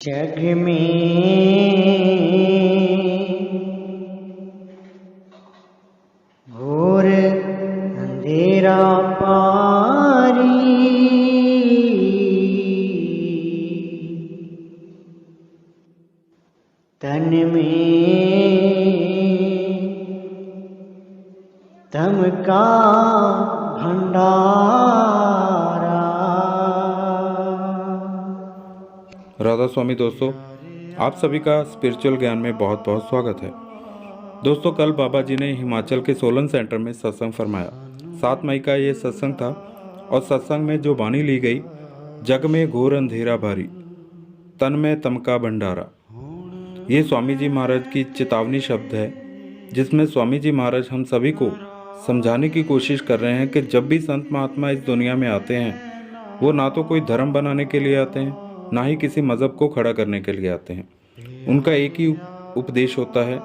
जग में घोर अंधेरा पारी, तन में तम का भंडारा। राधा स्वामी दोस्तों, आप सभी का स्पिरिचुअल ज्ञान में बहुत बहुत स्वागत है। दोस्तों, कल बाबा जी ने हिमाचल के सोलन सेंटर में सत्संग फरमाया। 7 मई का ये सत्संग था और सत्संग में जो वाणी ली गई, जग में घोर अंधेरा भारी, तन में तम का भंडारा, ये स्वामी जी महाराज की चेतावनी शब्द है, जिसमें स्वामी जी महाराज हम सभी को समझाने की कोशिश कर रहे हैं कि जब भी संत महात्मा इस दुनिया में आते हैं, वो ना तो कोई धर्म बनाने के लिए आते हैं, ना ही किसी मज़हब को खड़ा करने के लिए आते हैं। उनका एक ही उपदेश होता है,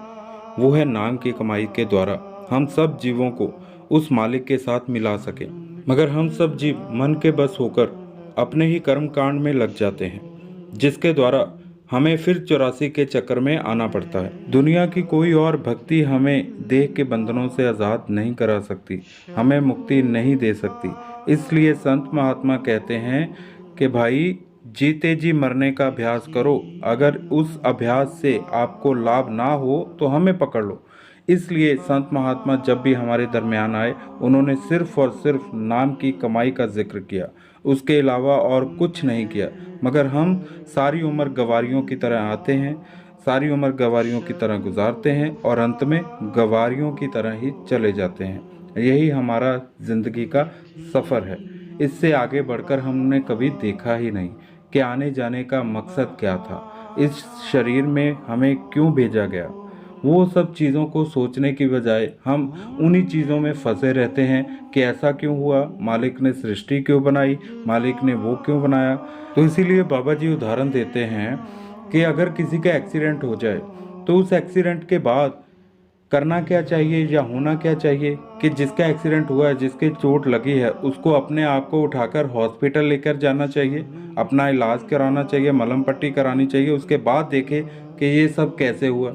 वो है नाम की कमाई के द्वारा हम सब जीवों को उस मालिक के साथ मिला सके। मगर हम सब जीव मन के बस होकर अपने ही कर्म कांड में लग जाते हैं, जिसके द्वारा हमें फिर 84 के चक्कर में आना पड़ता है। दुनिया की कोई और भक्ति हमें देह के बंधनों से आज़ाद नहीं करा सकती, हमें मुक्ति नहीं दे सकती। इसलिए संत महात्मा कहते हैं कि भाई, जीते जी मरने का अभ्यास करो। अगर उस अभ्यास से आपको लाभ ना हो तो हमें पकड़ लो। इसलिए संत महात्मा जब भी हमारे दरमियान आए, उन्होंने सिर्फ और सिर्फ नाम की कमाई का जिक्र किया, उसके अलावा और कुछ नहीं किया। मगर हम सारी उम्र गवारियों की तरह आते हैं, सारी उम्र गवारियों की तरह गुजारते हैं और अंत में गवारियों की तरह ही चले जाते हैं। यही हमारा ज़िंदगी का सफ़र है। इससे आगे बढ़कर हमने कभी देखा ही नहीं कि आने जाने का मकसद क्या था, इस शरीर में हमें क्यों भेजा गया। वो सब चीज़ों को सोचने की बजाय हम उन्हीं चीज़ों में फंसे रहते हैं कि ऐसा क्यों हुआ, मालिक ने सृष्टि क्यों बनाई, मालिक ने वो क्यों बनाया। तो इसीलिए बाबा जी उदाहरण देते हैं कि अगर किसी का एक्सीडेंट हो जाए तो उस एक्सीडेंट के बाद करना क्या चाहिए या होना क्या चाहिए कि जिसका एक्सीडेंट हुआ है, जिसके चोट लगी है, उसको अपने आप को उठाकर हॉस्पिटल लेकर जाना चाहिए, अपना इलाज कराना चाहिए, मलहम पट्टी करानी चाहिए, उसके बाद देखे कि ये सब कैसे हुआ।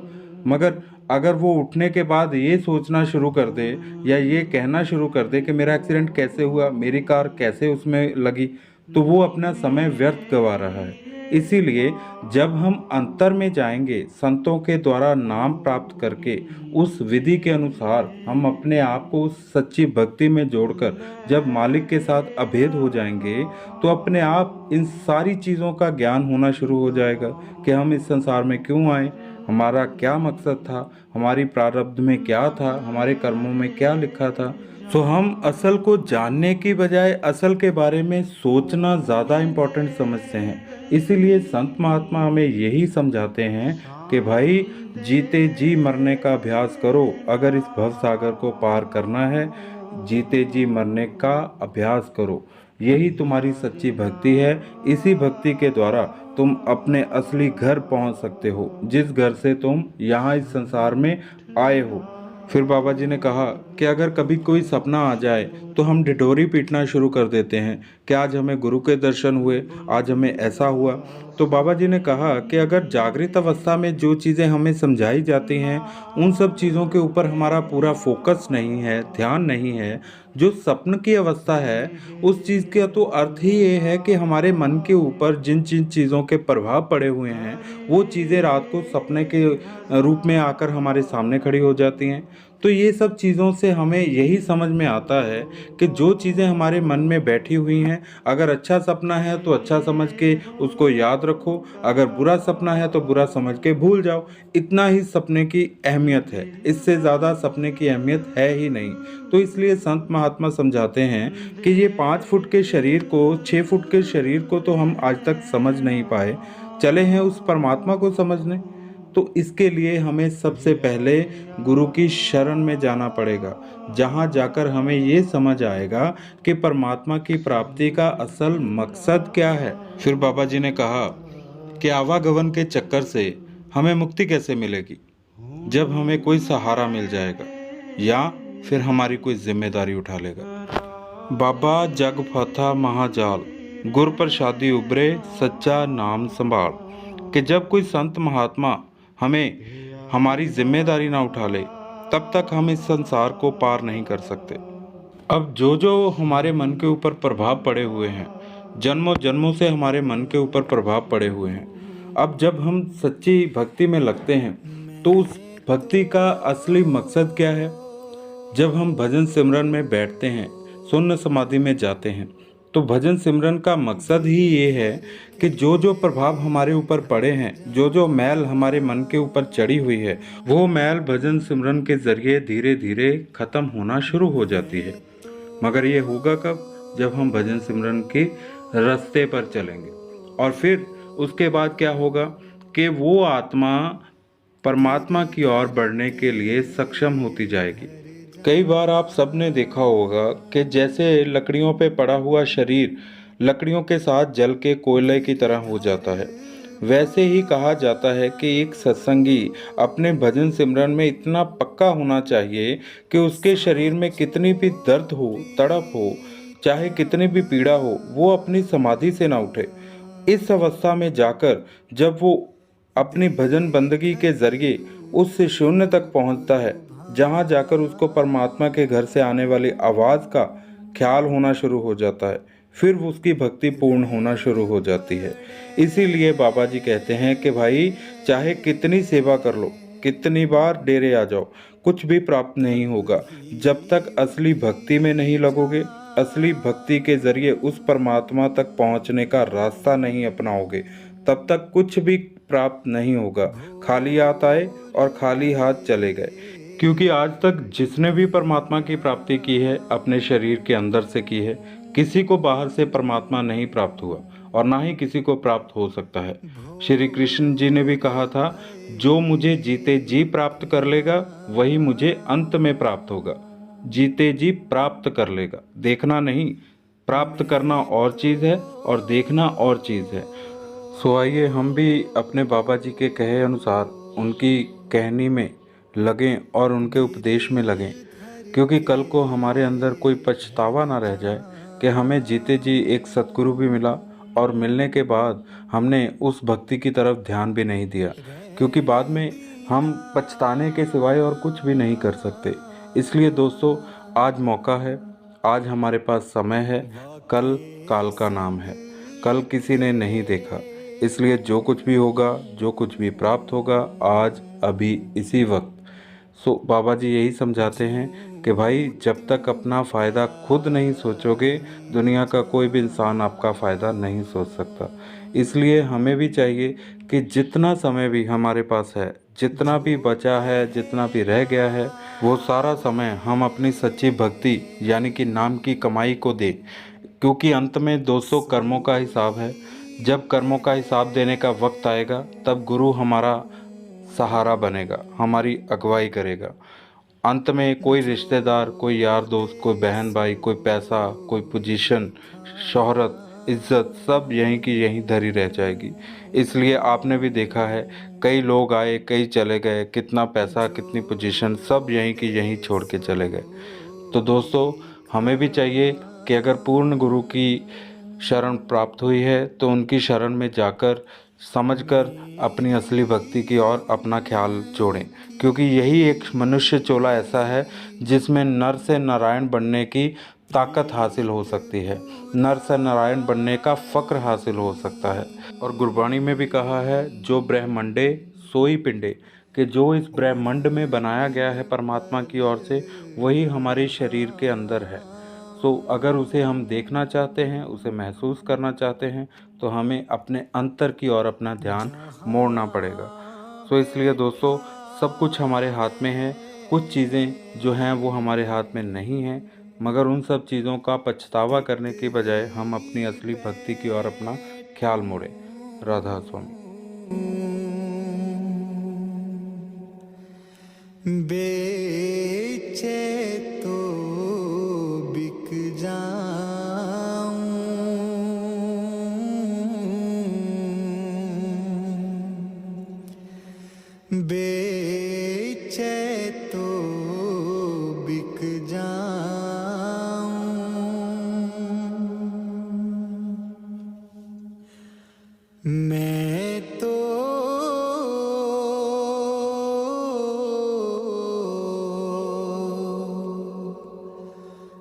मगर अगर वो उठने के बाद ये सोचना शुरू कर दे या ये कहना शुरू कर दे कि मेरा एक्सीडेंट कैसे हुआ, मेरी कार कैसे उसमें लगी, तो वो अपना समय व्यर्थ गवा रहा है। इसीलिए जब हम अंतर में जाएंगे, संतों के द्वारा नाम प्राप्त करके उस विधि के अनुसार हम अपने आप को उस सच्ची भक्ति में जोड़कर जब मालिक के साथ अभेद हो जाएंगे, तो अपने आप इन सारी चीज़ों का ज्ञान होना शुरू हो जाएगा कि हम इस संसार में क्यों आए, हमारा क्या मकसद था, हमारी प्रारब्ध में क्या था, हमारे कर्मों में क्या लिखा था। सो हम असल को जानने की बजाय असल के बारे में सोचना ज़्यादा इम्पोर्टेंट समझते हैं। इसीलिए संत महात्मा हमें यही समझाते हैं कि भाई, जीते जी मरने का अभ्यास करो। अगर इस भव सागर को पार करना है, जीते जी मरने का अभ्यास करो। यही तुम्हारी सच्ची भक्ति है। इसी भक्ति के द्वारा तुम अपने असली घर पहुंच सकते हो, जिस घर से तुम यहाँ इस संसार में आए हो। फिर बाबा जी ने कहा कि अगर कभी कोई सपना आ जाए तो हम ढिढोरी पीटना शुरू कर देते हैं कि आज हमें गुरु के दर्शन हुए, आज हमें ऐसा हुआ। तो बाबा जी ने कहा कि अगर जागृत अवस्था में जो चीज़ें हमें समझाई जाती हैं, उन सब चीज़ों के ऊपर हमारा पूरा फोकस नहीं है, ध्यान नहीं है, जो स्वप्न की अवस्था है, उस चीज़ का तो अर्थ ही ये है कि हमारे मन के ऊपर जिन जिन चीज़ों के प्रभाव पड़े हुए हैं, वो चीज़ें रात को सपने के रूप में आकर हमारे सामने खड़ी हो जाती हैं। तो ये सब चीज़ों से हमें यही समझ में आता है कि जो चीज़ें हमारे मन में बैठी हुई हैं, अगर अच्छा सपना है तो अच्छा समझ के उसको याद रखो, अगर बुरा सपना है तो बुरा समझ के भूल जाओ। इतना ही सपने की अहमियत है, इससे ज़्यादा सपने की अहमियत है ही नहीं। तो इसलिए संत महात्मा समझाते हैं कि ये 5 फुट के शरीर को, 6 फुट के शरीर को तो हम आज तक समझ नहीं पाए, चले हैं उस परमात्मा को समझने। तो इसके लिए हमें सबसे पहले गुरु की शरण में जाना पड़ेगा, जहाँ जाकर हमें ये समझ आएगा कि परमात्मा की प्राप्ति का असल मकसद क्या है। फिर बाबा जी ने कहा कि आवागमन के चक्कर से हमें मुक्ति कैसे मिलेगी, जब हमें कोई सहारा मिल जाएगा या फिर हमारी कोई जिम्मेदारी उठा लेगा। बाबा जग फथा महाजाल, गुर प्रसादी उबरे, सच्चा नाम संभाल। कि जब कोई संत महात्मा हमें हमारी जिम्मेदारी ना उठा ले, तब तक हम इस संसार को पार नहीं कर सकते। अब जो जो हमारे मन के ऊपर प्रभाव पड़े हुए हैं, जन्मों जन्मों से हमारे मन के ऊपर प्रभाव पड़े हुए हैं, अब जब हम सच्ची भक्ति में लगते हैं तो उस भक्ति का असली मकसद क्या है? जब हम भजन सिमरन में बैठते हैं, शून्य समाधि में जाते हैं, तो भजन सिमरन का मकसद ही ये है कि जो जो प्रभाव हमारे ऊपर पड़े हैं, जो जो मैल हमारे मन के ऊपर चढ़ी हुई है, वो मैल भजन सिमरन के जरिए धीरे धीरे खत्म होना शुरू हो जाती है। मगर ये होगा कब? जब हम भजन सिमरन के रास्ते पर चलेंगे। और फिर उसके बाद क्या होगा कि वो आत्मा परमात्मा की ओर बढ़ने के लिए सक्षम होती जाएगी। कई बार आप सबने देखा होगा कि जैसे लकड़ियों पे पड़ा हुआ शरीर लकड़ियों के साथ जल के कोयले की तरह हो जाता है, वैसे ही कहा जाता है कि एक सत्संगी अपने भजन सिमरन में इतना पक्का होना चाहिए कि उसके शरीर में कितनी भी दर्द हो, तड़प हो, चाहे कितनी भी पीड़ा हो, वो अपनी समाधि से ना उठे। इस अवस्था में जाकर जब वो अपनी भजन बंदगी के जरिए उस शून्य तक पहुंचता है, जहां जाकर उसको परमात्मा के घर से आने वाली आवाज़ का ख्याल होना शुरू हो जाता है, फिर उसकी भक्ति पूर्ण होना शुरू हो जाती है। इसीलिए बाबा जी कहते हैं कि भाई चाहे कितनी सेवा कर लो, कितनी बार डेरे आ जाओ, कुछ भी प्राप्त नहीं होगा जब तक असली भक्ति में नहीं लगोगे, असली भक्ति के जरिए उस परमात्मा तक पहुंचने का रास्ता नहीं अपनाओगे, तब तक कुछ भी प्राप्त नहीं होगा। खाली हाथ आए और खाली हाथ चले गए। क्योंकि आज तक जिसने भी परमात्मा की प्राप्ति की है, अपने शरीर के अंदर से की है, किसी को बाहर से परमात्मा नहीं प्राप्त हुआ और ना ही किसी को प्राप्त हो सकता है। श्री कृष्ण जी ने भी कहा था, जो मुझे जीते जी प्राप्त कर लेगा वही मुझे अंत में प्राप्त होगा। जीते जी प्राप्त कर लेगा, देखना नहीं। प्राप्त करना और चीज़ है और देखना और चीज़ है। सो आइए हम भी अपने बाबा जी के कहे अनुसार उनकी कहनी में लगें और उनके उपदेश में लगें, क्योंकि कल को हमारे अंदर कोई पछतावा ना रह जाए कि हमें जीते जी एक सतगुरु भी मिला और मिलने के बाद हमने उस भक्ति की तरफ ध्यान भी नहीं दिया, क्योंकि बाद में हम पछताने के सिवाय और कुछ भी नहीं कर सकते। इसलिए दोस्तों, आज मौका है, आज हमारे पास समय है, कल काल का नाम है, कल किसी ने नहीं देखा। इसलिए जो कुछ भी होगा, जो कुछ भी प्राप्त होगा, आज अभी इसी वक्त। सो बाबा जी यही समझाते हैं कि भाई जब तक अपना फ़ायदा खुद नहीं सोचोगे, दुनिया का कोई भी इंसान आपका फ़ायदा नहीं सोच सकता। इसलिए हमें भी चाहिए कि जितना समय भी हमारे पास है, जितना भी बचा है, जितना भी रह गया है, वो सारा समय हम अपनी सच्ची भक्ति यानी कि नाम की कमाई को दें। क्योंकि अंत में 200 कर्मों का हिसाब है। जब कर्मों का हिसाब देने का वक्त आएगा, तब गुरु हमारा सहारा बनेगा, हमारी अगुवाई करेगा। अंत में कोई रिश्तेदार, कोई यार दोस्त, कोई बहन भाई, कोई पैसा, कोई पोजीशन, शोहरत, इज्जत, सब यहीं की यहीं धरी रह जाएगी। इसलिए आपने भी देखा है, कई लोग आए, कई चले गए, कितना पैसा, कितनी पोजीशन, सब यहीं की यहीं छोड़ के चले गए। तो दोस्तों, हमें भी चाहिए कि अगर पूर्ण गुरु की शरण प्राप्त हुई है तो उनकी शरण में जाकर समझकर अपनी असली भक्ति की ओर अपना ख्याल जोड़ें, क्योंकि यही एक मनुष्य चोला ऐसा है जिसमें नर से नारायण बनने की ताकत हासिल हो सकती है, नर से नारायण बनने का फ़क्र हासिल हो सकता है। और गुरबाणी में भी कहा है, जो ब्रह्मंडे सोई पिंडे, कि जो इस ब्रह्मांड में बनाया गया है परमात्मा की ओर से, वही हमारे शरीर के अंदर है। सो अगर उसे हम देखना चाहते हैं, उसे महसूस करना चाहते हैं, तो हमें अपने अंतर की ओर अपना ध्यान मोड़ना पड़ेगा। सो इसलिए दोस्तों, सब कुछ हमारे हाथ में है। कुछ चीज़ें जो हैं वो हमारे हाथ में नहीं हैं, मगर उन सब चीज़ों का पछतावा करने के बजाय हम अपनी असली भक्ति की ओर अपना ख्याल मोड़ें। राधा स्वामी। बेचे तो बिक जाऊं, बेचे तो बिक जाऊं, मैं तो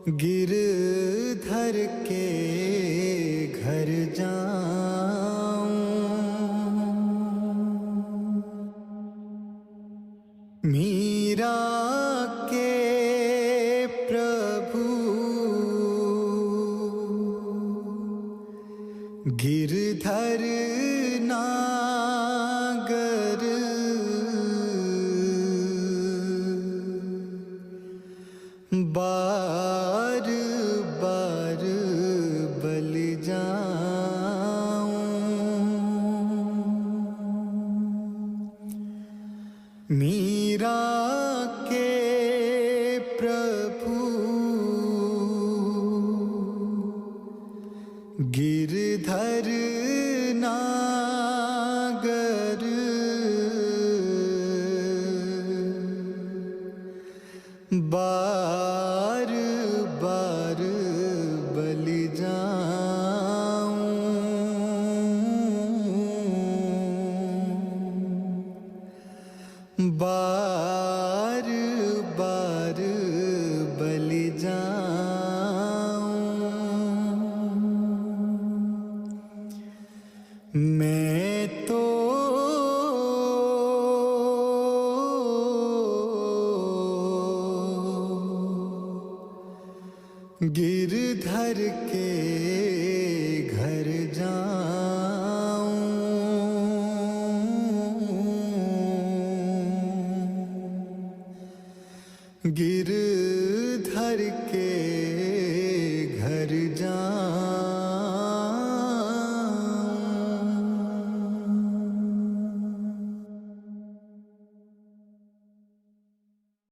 गिरधर के घर जाऊं, मीरा के प्रभु गिरधर नागर बार बार बल जाऊं, मीरा के प्रभु गिरधर नागर बार बार बल जाऊं, बार बार बल जाऊं। मैं तो गिरधर के घर जाऊं, गिरधर के